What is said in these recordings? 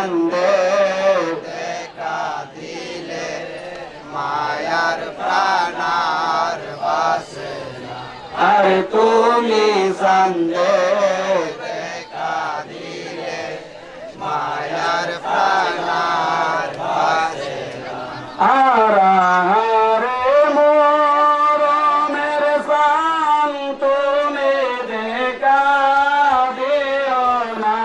সান্দে দেখা দিলে মায়ার প্রাণার বাসে না আর তুমি সান্দে দেখা দিলে মায়ার প্রাণার বাসে না আরে মরমের সান তুমি দেখা দিও না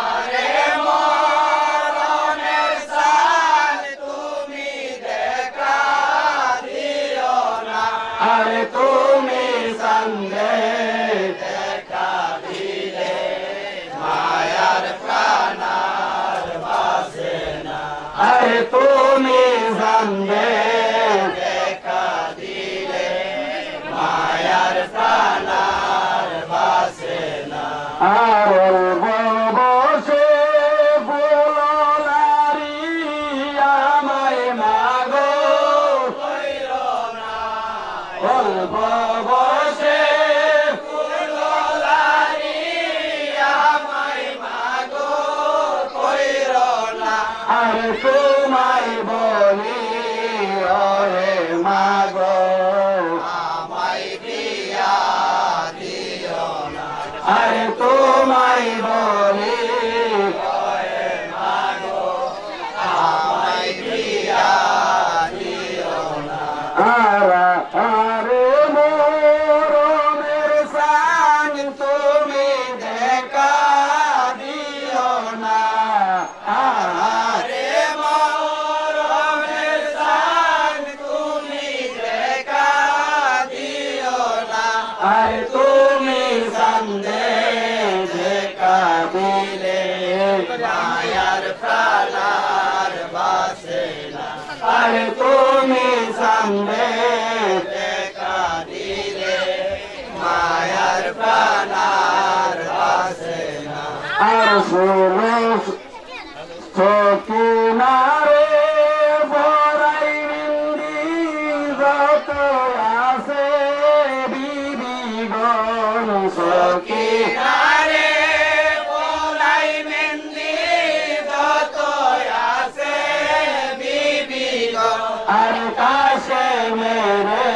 আরে মরমের সান তুমি দেখা দিও না আরে তুমি সঙ্গে দেখা দিলে মায়ার প্রাণার বাসে না আরে তুমি সঙ্গে দেখা দিলে মায়ার প্রাণার বাসে না আর বসে ফুললারি আমায় মাগো কইর না অল্প বসে ফুললারি আমায় মাগো কইর না আর তোমায় বলি ওরে মাগো আমায় বিয়া দিও না আরে তোমায় বলি ওরে মাগো আমায় বিয়া দিও না আরে মরমের সান তুমি দেখা দিও না আরে মরমের সান তুমি দেখা দিও না আরে তুমি সঙ্গে দেখা দিলে মায়ার প্রাণার বাসে না আরে তুমি সঙ্গে দেখা দিলে মায়ার প্রাণার বাসে না আর সুরস সকিনারে বরাই বিন্দি যত আছে বিবিগণ সকিনারে বরাই বিন্দি যত আছে বিবিগণ আর কাছে মেরে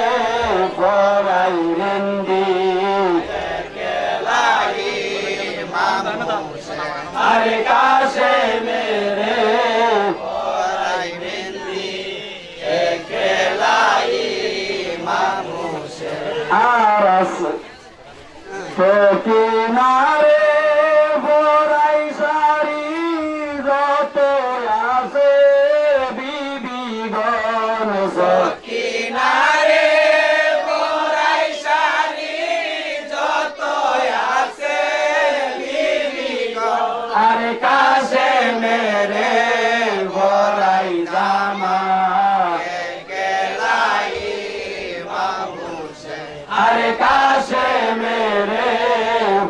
বরাই বিন্দি আরে কাছে মেরে বরাই বিন্দি একলাই মানুষে আরস সকিনারে বরাই সারি যত আছে বিবিগণ সকিনারে বরাই সারি যত আছে বিবিগণ আরে কাছে মেরে বরাই জামা একলাই মানুষে আরে কাছে মেরে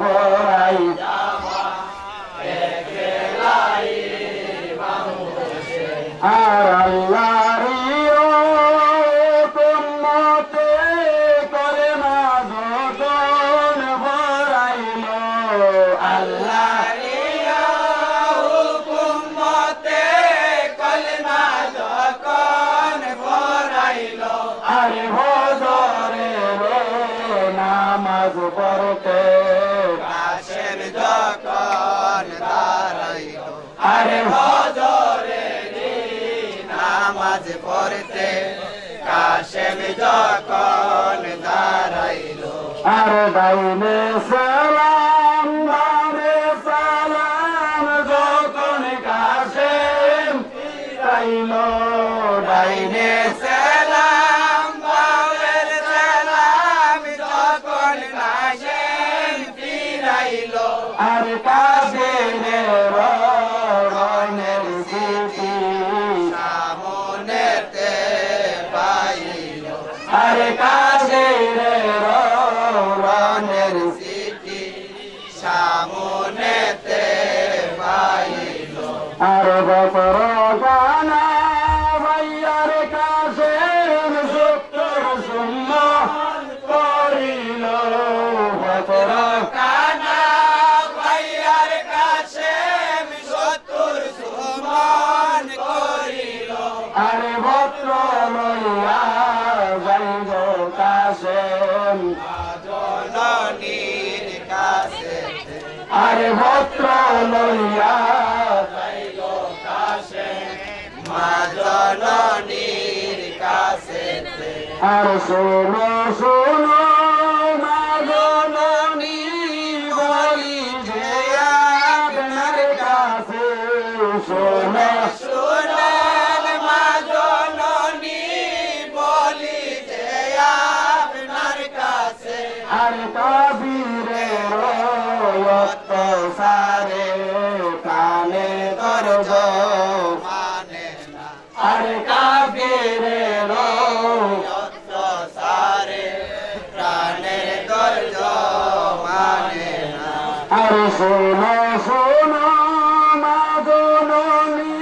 বরাই জামা একলাই মানুষে আর আল্লাহরিও তুম্মতে কলেমা যতন বরাইল আল্লাহরিও হুকুমতে কলেমা যখন বরাইল আরে হজরের নামাজ পড়তে কাশেম যখন দাঁড়াইল আরে হজরের নামাজ পড়তে কাশেম যখন দাঁড়াইল আর ডাইনে সালাম বামে সালাম যখন কাশেম ফিরাইল ডাইনে সালাম বামে সালাম যখন কাশেম ফিরাইল আর কাশেমের রনের স্মৃতি সামনেতে পাইল আরে কাশেমের রনের স্মৃতি সামনেতে পাইল আর বপর গানা ভাইয়ার কাশেম সত্তর সম্মান করিল বপর গানা ভাইয়ার কাশেম আরে পত্র লইয়া যাইব কাছে জননীর কাছে আরে পত্র লইয়া যাইব কাছে মা জননীর কাছে আর শোনো শোনো মা জননী বলি যে আপনার কাছে শোনো শুনেন মা জননী বলি যে আপনার কাছে আর কাবীরের অত্যাচারে কানে দরজ মানে না আর কাবীরের অত্যাচারে প্রাণের দর্জ মানে না আর শোনো শোনো মা জননী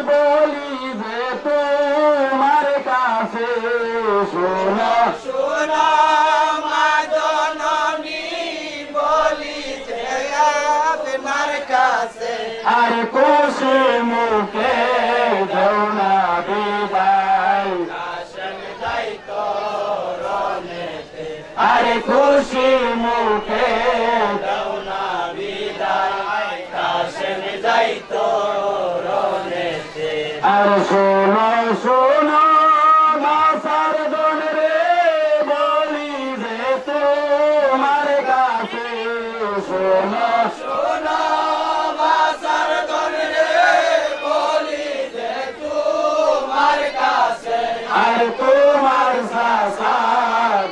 বলি যে তোমার কাছে শোনো শোনো মা জননী বলি যে আপনার কাছে আর খুশি মুখে দেও না বিদায় কাশেম যাইতো রনেতে আরে খুশি মুখে দাও না বিদায় কাশেম যাইতো রনেতে আর শোনো শোনো মাসার দন রে বলি যে তোমার কাছে শোনো শোনো বাসার দরে বলি যে তোমার কাছে আর তোমার সাসা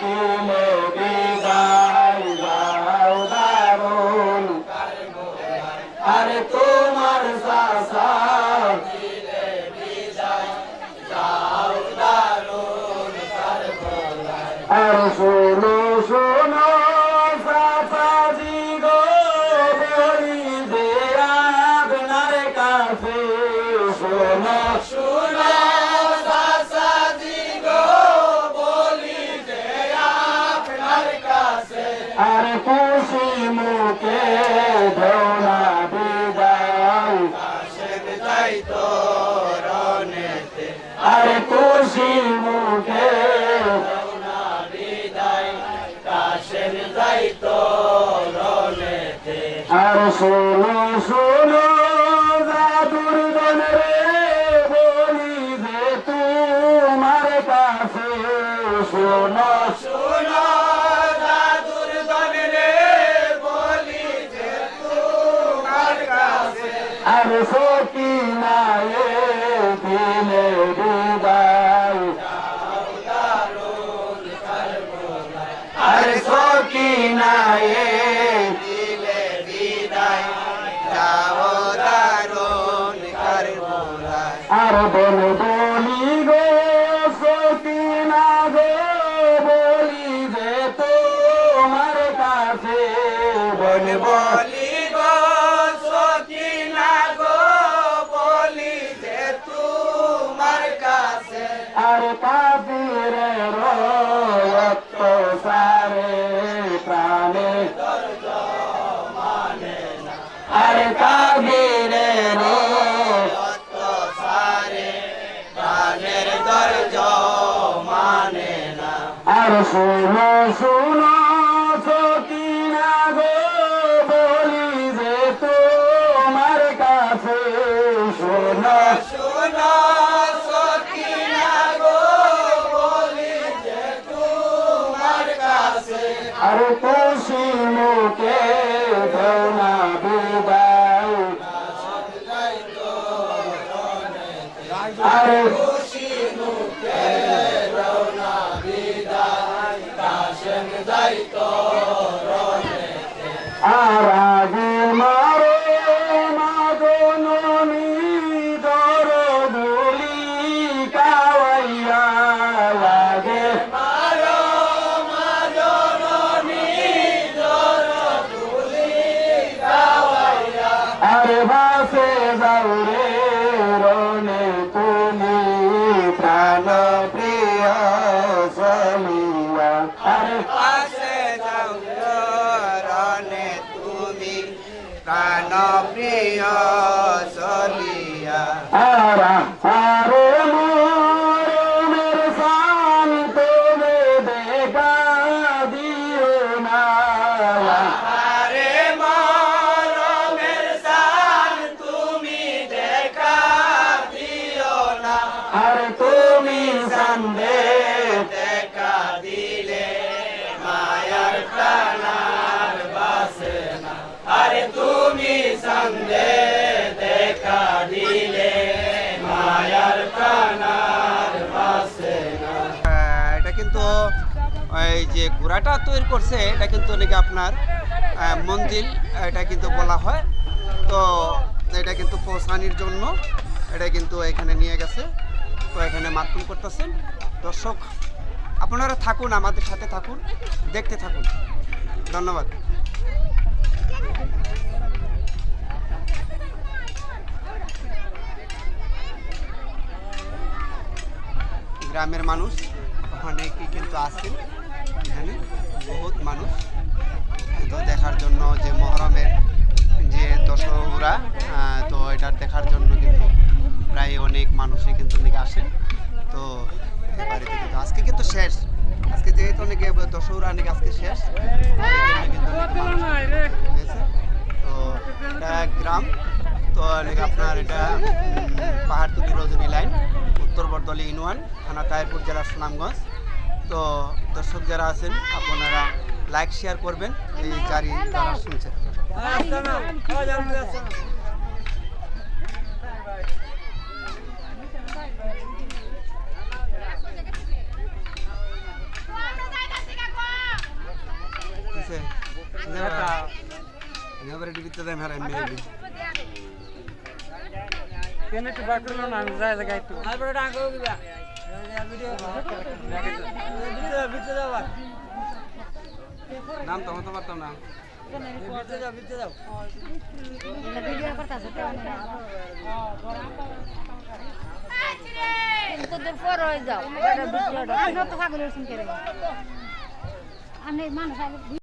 দিলে বিদায় যাও দারুন আর তোমার সাসা যাও দারুন কারবালায় আর শোনো শোনো সাসাজি গো বলি যে আপনার কাছে শোনো শোনো সাসাজি গো বলি যে আপনার কাছে আর খুশি মুখে দেও না বিদায় কাশেম যাইতো রনেতে আর খুশি মুখে দাও না বিদায় কাশেম যাইতো রনেতে আর শোনো শোনো জাদুর দন রে বলি যে তোমার কাছে শোনো শোনো দাদুর দনে বলি যে তোমার কাছে আর সকি নায়ে দিলে বিদায় দারুন কারবালায় আর সকি নায়ে দিলে বিদায় যাও দারুন কারবালায় আর বল বলি গো সকি না গো বলি যে তোমার কাছে বলব বলি গো সকিনা গো বলি যে তোমার কাছে আর কাবীরের অত্যাচারে প্রাণে আর কাবীরের সারে প্রাণের দর্জ মানে না আর শোনো শোনো সকিনা গো বলি যে তোমার কাছে শোনো শোনো সকিনা গো বলি যে তোমার কাছে আর খুশি মুখে দেও না বিদায় আর খুশি মুখে রওনা বিদায় কাশেম যাইতো রনেতে আর আগে মারো মা জননী দর বলি কাওয়াইয়া লাগে মারো মা জননী জর তুলি গাওয়াইয়া আর ভাসে যাও রে রনে তুমি প্রাণ প্রিয় সলিয়া আর পাশে যাও রনে তুমি প্রাণ প্রিয় চলিয়া আরে মো সান্দে দেখা দিলে মায়ার প্রাণার বাসে না আরে তুমি সন্ধে দেখা দিলে মায়ার প্রাণার বাসে না। এটা কিন্তু এই যে ঘোড়াটা তৈরি করছে এটা কিন্তু নাকি আপনার মঞ্জিল এটা কিন্তু বলা হয়। তো এটা কিন্তু পৌঁছানির জন্য এটা কিন্তু এখানে নিয়ে গেছে। তো এখানে মাতম করতেছেন। দর্শক আপনারা থাকুন, আমাদের সাথে থাকুন, দেখতে থাকুন। ধন্যবাদ। গ্রামের মানুষ অনেকেই কিন্তু আছেন এখানে, বহুত মানুষ তো দেখার জন্য যে মহরমের যে দশহরা, তো এটা দেখার জন্য কিন্তু প্রায় অনেক মানুষই কিন্তু নাকি আসেন। তো বাড়িতে কিন্তু আজকে কিন্তু শেষ, আজকে যেহেতু নাকি দশহরা নাকি আজকে শেষ, এই জন্য কিন্তু অনেক মানুষ হয়েছে। তো এটা গ্রাম, তো নাকি আপনার এটা পাহাড়তলি রজনী লাইন, উত্তর বরদলি ইউনিয়ন, থানা তাহিরপুর, জেলা সুনামগঞ্জ। তো দর্শক যারা আছেন আপনারা লাইক শেয়ার করবেন, এই জারি যারা শুনছেন। নাম তো পারতাম না। আমি মানুষ